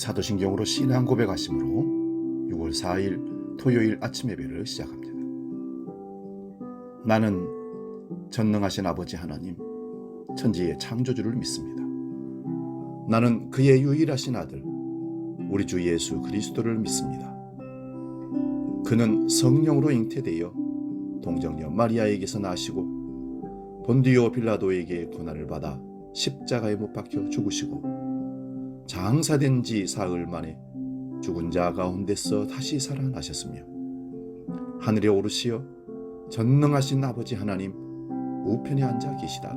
사도신경으로 신앙 고백하심으로 6월 4일 토요일 아침 예배를 시작합니다. 나는 전능하신 아버지 하나님, 천지의 창조주를 믿습니다. 나는 그의 유일하신 아들, 우리 주 예수 그리스도를 믿습니다. 그는 성령으로 잉태되어 동정녀 마리아에게서 나시고 본디오 빌라도에게 고난을 받아 십자가에 못 박혀 죽으시고 장사된 지 사흘 만에 죽은 자 가운데서 다시 살아나셨으며 하늘에 오르시어 전능하신 아버지 하나님 우편에 앉아 계시다가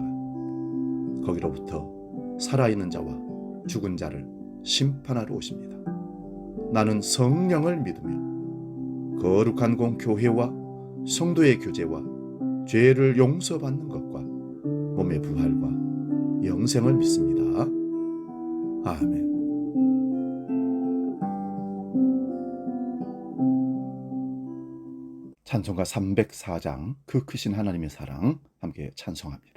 거기로부터 살아있는 자와 죽은 자를 심판하러 오십니다. 나는 성령을 믿으며 거룩한 공교회와 성도의 교제와 죄를 용서받는 것과 몸의 부활과 영생을 믿습니다. 아멘. 찬송가 304장 그 크신 하나님의 사랑 함께 찬송합니다.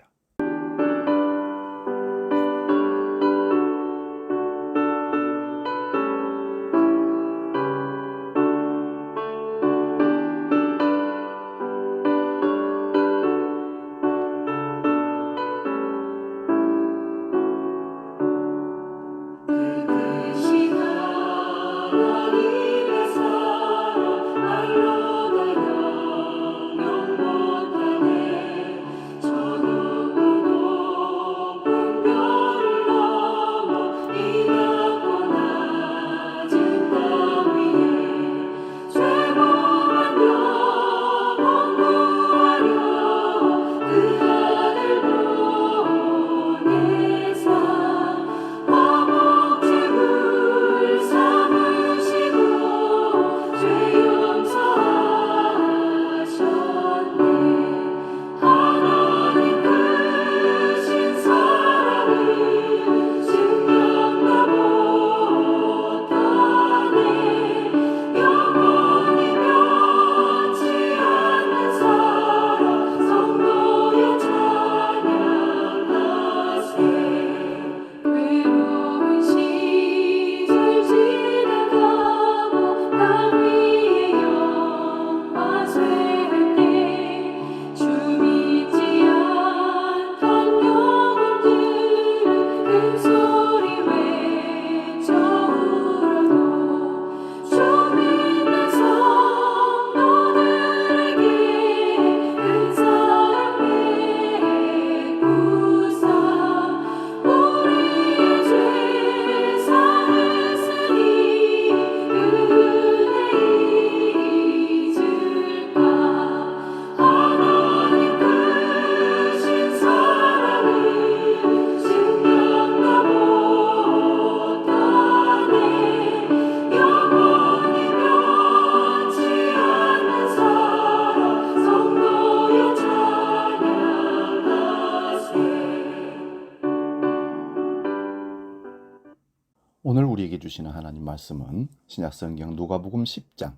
오늘 우리에게 주시는 하나님 말씀은 신약성경 누가복음 10장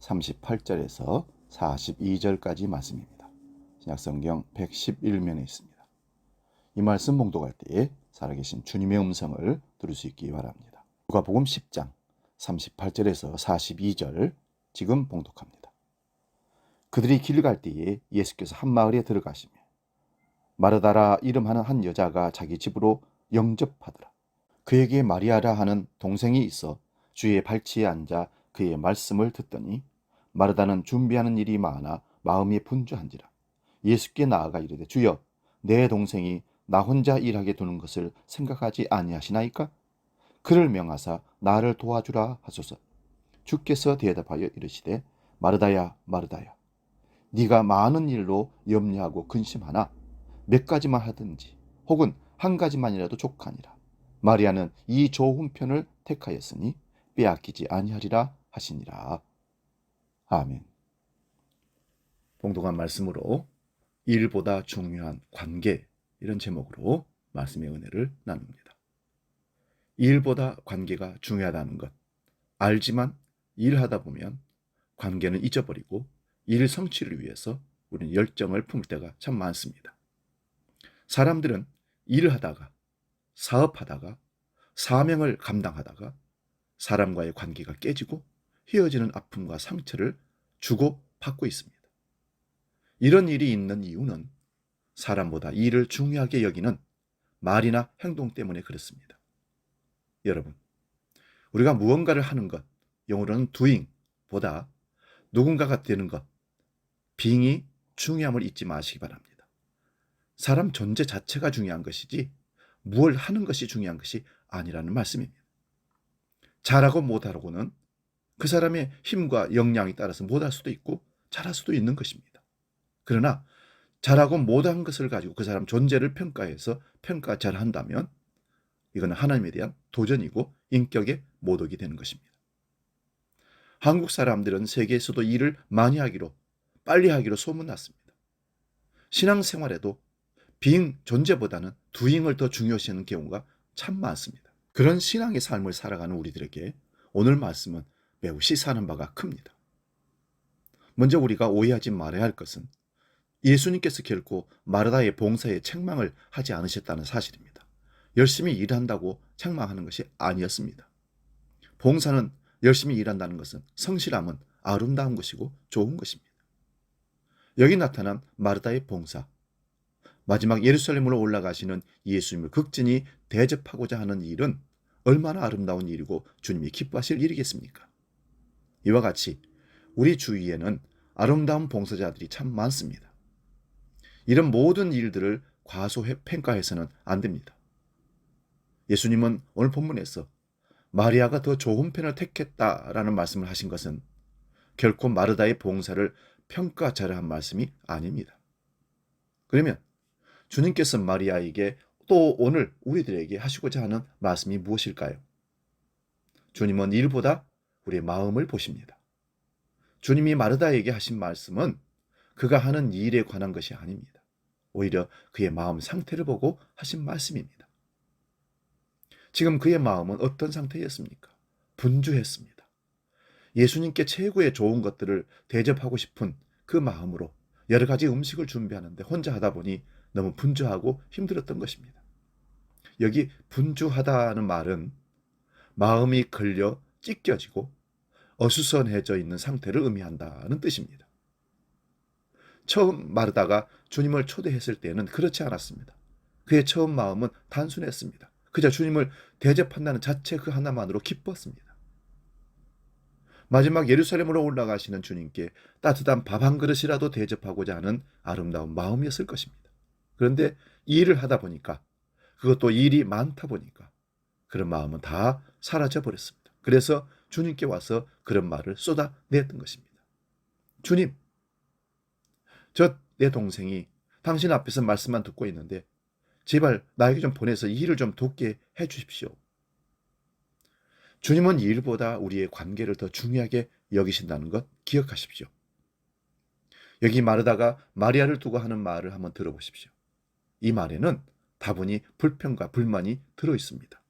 38절에서 42절까지 말씀입니다. 신약성경 111면에 있습니다. 이 말씀 봉독할 때에 살아계신 주님의 음성을 들을 수 있기 바랍니다. 누가복음 10장 38절에서 42절 지금 봉독합니다. 그들이 길 갈 때에 예수께서 한 마을에 들어가시며 마르다라 이름하는 한 여자가 자기 집으로 영접하더라. 그에게 마리아라 하는 동생이 있어 주의 발치에 앉아 그의 말씀을 듣더니 마르다는 준비하는 일이 많아 마음이 분주한지라. 예수께 나아가 이르되 주여 내 동생이 나 혼자 일하게 두는 것을 생각하지 아니하시나이까? 그를 명하사 나를 도와주라 하소서. 주께서 대답하여 이르시되 마르다야 마르다야 네가 많은 일로 염려하고 근심하나 몇 가지만 하든지 혹은 한 가지만이라도 족하니라. 마리아는 이 좋은 편을 택하였으니 빼앗기지 아니하리라 하시니라. 아멘. 봉독한 말씀으로 일보다 중요한 관계, 이런 제목으로 말씀의 은혜를 나눕니다. 일보다 관계가 중요하다는 것 알지만 일하다 보면 관계는 잊어버리고 일 성취를 위해서 우리는 열정을 품을 때가 참 많습니다. 사람들은 일을 하다가 사업하다가 사명을 감당하다가 사람과의 관계가 깨지고 헤어지는 아픔과 상처를 주고받고 있습니다. 이런 일이 있는 이유는 사람보다 일을 중요하게 여기는 말이나 행동 때문에 그렇습니다. 여러분, 우리가 무언가를 하는 것, 영어로는 doing보다 누군가가 되는 것, being이 중요함을 잊지 마시기 바랍니다. 사람 존재 자체가 중요한 것이지 무엇을 하는 것이 중요한 것이 아니라는 말씀입니다. 잘하고 못하고는 그 사람의 힘과 역량에 따라서 못할 수도 있고 잘할 수도 있는 것입니다. 그러나 잘하고 못한 것을 가지고 그 사람 존재를 평가해서 평가 잘한다면 이거는 하나님에 대한 도전이고 인격의 모독이 되는 것입니다. 한국 사람들은 세계에서도 일을 많이 하기로 빨리 하기로 소문났습니다. 신앙생활에도 being 존재보다는 doing을 더 중요시하는 경우가 참 많습니다. 그런 신앙의 삶을 살아가는 우리들에게 오늘 말씀은 매우 시사하는 바가 큽니다. 먼저 우리가 오해하지 말아야 할 것은 예수님께서 결코 마르다의 봉사에 책망을 하지 않으셨다는 사실입니다. 열심히 일한다고 책망하는 것이 아니었습니다. 봉사는 열심히 일한다는 것은 성실함은 아름다운 것이고 좋은 것입니다. 여기 나타난 마르다의 봉사, 마지막 예루살렘으로 올라가시는 예수님을 극진히 대접하고자 하는 일은 얼마나 아름다운 일이고 주님이 기뻐하실 일이겠습니까? 이와 같이 우리 주위에는 아름다운 봉사자들이 참 많습니다. 이런 모든 일들을 과소평가해서는 안 됩니다. 예수님은 오늘 본문에서 마리아가 더 좋은 편을 택했다라는 말씀을 하신 것은 결코 마르다의 봉사를 평가절하한 말씀이 아닙니다. 그러면 주님께서 마리아에게 또 오늘 우리들에게 하시고자 하는 말씀이 무엇일까요? 주님은 일보다 우리의 마음을 보십니다. 주님이 마르다에게 하신 말씀은 그가 하는 일에 관한 것이 아닙니다. 오히려 그의 마음 상태를 보고 하신 말씀입니다. 지금 그의 마음은 어떤 상태였습니까? 분주했습니다. 예수님께 최고의 좋은 것들을 대접하고 싶은 그 마음으로 여러 가지 음식을 준비하는데 혼자 하다 보니 너무 분주하고 힘들었던 것입니다. 여기 분주하다는 말은 마음이 걸려 찢겨지고 어수선해져 있는 상태를 의미한다는 뜻입니다. 처음 마르다가 주님을 초대했을 때는 그렇지 않았습니다. 그의 처음 마음은 단순했습니다. 그저 주님을 대접한다는 자체 그 하나만으로 기뻤습니다. 마지막 예루살렘으로 올라가시는 주님께 따뜻한 밥 한 그릇이라도 대접하고자 하는 아름다운 마음이었을 것입니다. 그런데 이 일을 하다 보니까, 그것도 일이 많다 보니까 그런 마음은 다 사라져 버렸습니다. 그래서 주님께 와서 그런 말을 쏟아냈던 것입니다. 주님, 내 동생이 당신 앞에서 말씀만 듣고 있는데 제발 나에게 좀 보내서 이 일을 좀 돕게 해 주십시오. 주님은 이 일보다 우리의 관계를 더 중요하게 여기신다는 것 기억하십시오. 여기 마르다가 마리아를 두고 하는 말을 한번 들어보십시오. 이 말에는 다분히 불평과 불만이 들어있습니다.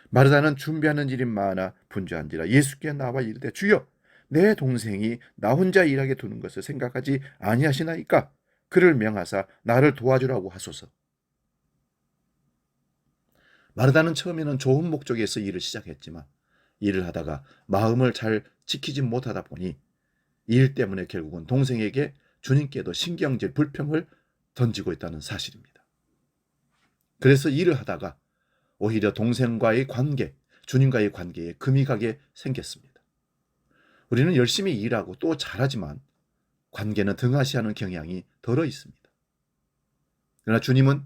마르다는 준비하는 일이 많아 분주한지라 예수께 나와 이르되 주여 내 동생이 나 혼자 일하게 두는 것을 생각하지 아니하시나이까 그를 명하사 나를 도와주라고 하소서. 마르다는 처음에는 좋은 목적에서 일을 시작했지만 일을 하다가 마음을 잘 지키지 못하다 보니 일 때문에 결국은 동생에게 주님께도 신경질 불평을 던지고 있다는 사실입니다. 그래서 일을 하다가 오히려 동생과의 관계, 주님과의 관계에 금이 가게 생겼습니다. 우리는 열심히 일하고 또 잘하지만 관계는 등하시하는 경향이 덜어 있습니다. 그러나 주님은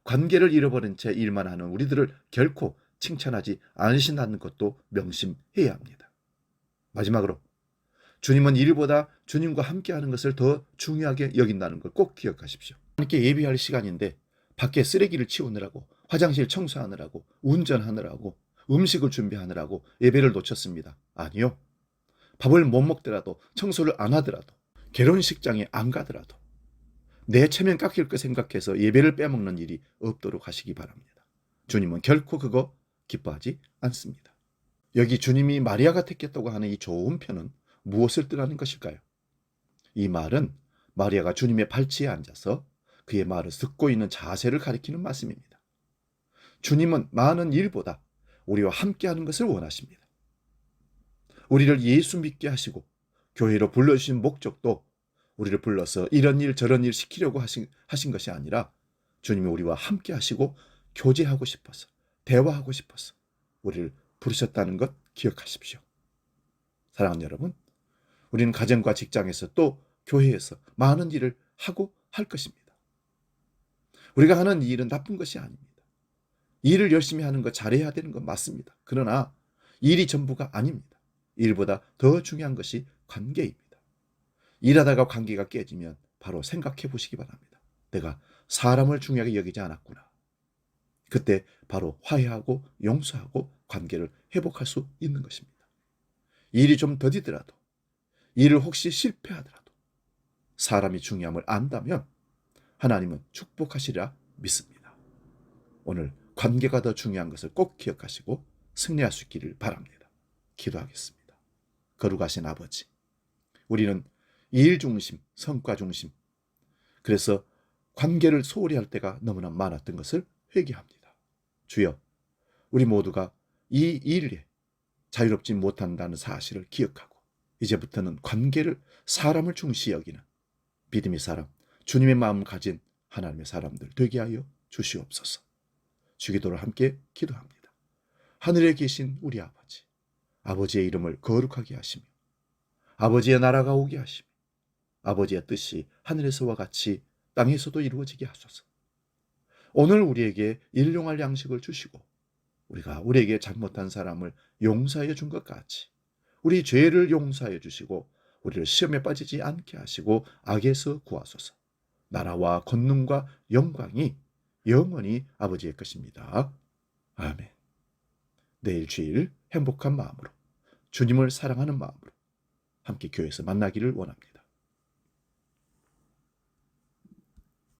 관계를 잃어버린 채 일만 하는 우리들을 결코 칭찬하지 않으신다는 것도 명심해야 합니다. 마지막으로 주님은 일보다 주님과 함께하는 것을 더 중요하게 여긴다는 걸 꼭 기억하십시오. 함께 예배할 시간인데 밖에 쓰레기를 치우느라고, 화장실 청소하느라고, 운전하느라고, 음식을 준비하느라고 예배를 놓쳤습니다. 아니요. 밥을 못 먹더라도, 청소를 안 하더라도, 결혼식장에 안 가더라도 내 체면 깎일 거 생각해서 예배를 빼먹는 일이 없도록 하시기 바랍니다. 주님은 결코 그거 기뻐하지 않습니다. 여기 주님이 마리아가 택했다고 하는 이 좋은 편은 무엇을 뜻하는 것일까요? 이 말은 마리아가 주님의 발치에 앉아서 그의 말을 듣고 있는 자세를 가리키는 말씀입니다. 주님은 많은 일보다 우리와 함께하는 것을 원하십니다. 우리를 예수 믿게 하시고 교회로 불러주신 목적도 우리를 불러서 이런 일 저런 일 시키려고 하신 것이 아니라 주님이 우리와 함께 하시고 교제하고 싶어서, 대화하고 싶어서 우리를 부르셨다는 것 기억하십시오. 사랑하는 여러분, 우리는 가정과 직장에서 또 교회에서 많은 일을 하고 할 것입니다. 우리가 하는 이 일은 나쁜 것이 아닙니다. 일을 열심히 하는 것, 잘해야 되는 건 맞습니다. 그러나 일이 전부가 아닙니다. 일보다 더 중요한 것이 관계입니다. 일하다가 관계가 깨지면 바로 생각해 보시기 바랍니다. 내가 사람을 중요하게 여기지 않았구나. 그때 바로 화해하고 용서하고 관계를 회복할 수 있는 것입니다. 일이 좀 더디더라도, 일을 혹시 실패하더라도 사람이 중요함을 안다면 하나님은 축복하시리라 믿습니다. 오늘 관계가 더 중요한 것을 꼭 기억하시고 승리할 수 있기를 바랍니다. 기도하겠습니다. 거룩하신 아버지, 우리는 일 중심, 성과 중심, 그래서 관계를 소홀히 할 때가 너무나 많았던 것을 회개합니다. 주여, 우리 모두가 이 일에 자유롭지 못한다는 사실을 기억하고 이제부터는 관계를, 사람을 중시 여기는 믿음의 사람, 주님의 마음을 가진 하나님의 사람들 되게 하여 주시옵소서. 주기도를 함께 기도합니다. 하늘에 계신 우리 아버지, 아버지의 이름을 거룩하게 하시며 아버지의 나라가 오게 하시며 아버지의 뜻이 하늘에서와 같이 땅에서도 이루어지게 하소서. 오늘 우리에게 일용할 양식을 주시고 우리가 우리에게 잘못한 사람을 용서해 준 것 같이 우리 죄를 용서해 주시고 우리를 시험에 빠지지 않게 하시고 악에서 구하소서. 나라와 권능과 영광이 영원히 아버지의 것입니다. 아멘. 내일 주일 행복한 마음으로, 주님을 사랑하는 마음으로 함께 교회에서 만나기를 원합니다.